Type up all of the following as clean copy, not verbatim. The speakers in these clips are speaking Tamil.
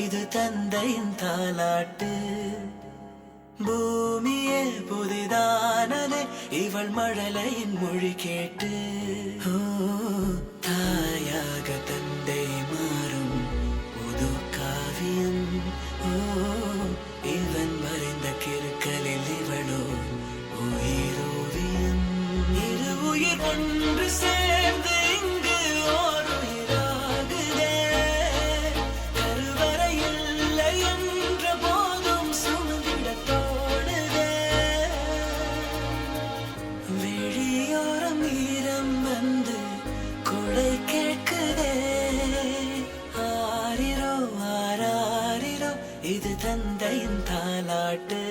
இது தந்தையின் தாலாட்டு. பூமியே புதிதானதே இவள் மழலையின் மொழி கேட்டு. தாயாக தந்தை மாறும் புது காவியம். இவன் மறைந்த கிருக்கலில் இவளோ உயிரோவியம். இரு உயிர் ஒன்று சேர்ந்து இங்கு ஓர் உயிராகுதே. கருவறை இல்லை என்ற போதும் சுமந்திட தோணுதே. விழியோரம் ஈரம் வந்து கொடை கேட்குதே. ஆரிரோ ஆராரிரோ இது தந்தையின் தாலாட்டு.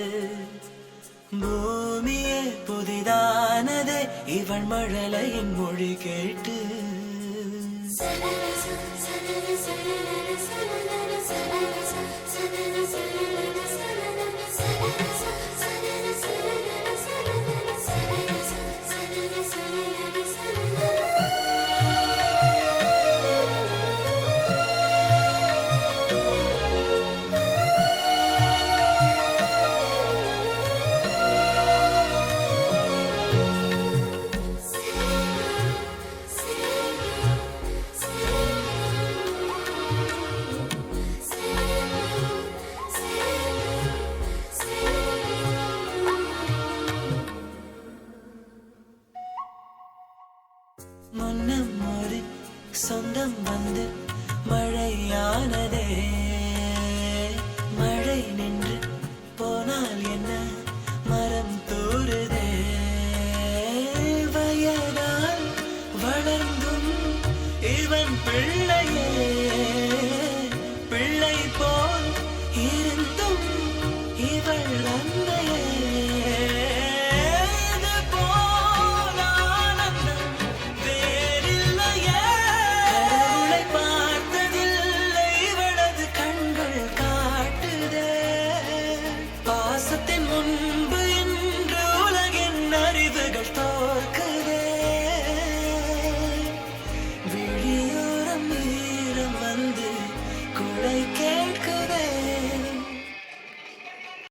பூமியே புதிதானதே இவன் மழலையின் மொழி கேட்டு. முன்னம் ஒரு சொந்தம் வந்து மழையானதே. மழை நின்று போனால் என்ன மரம் தூறுதே. வயதால் வளர்ந்தும் இவன் பிள்ளையே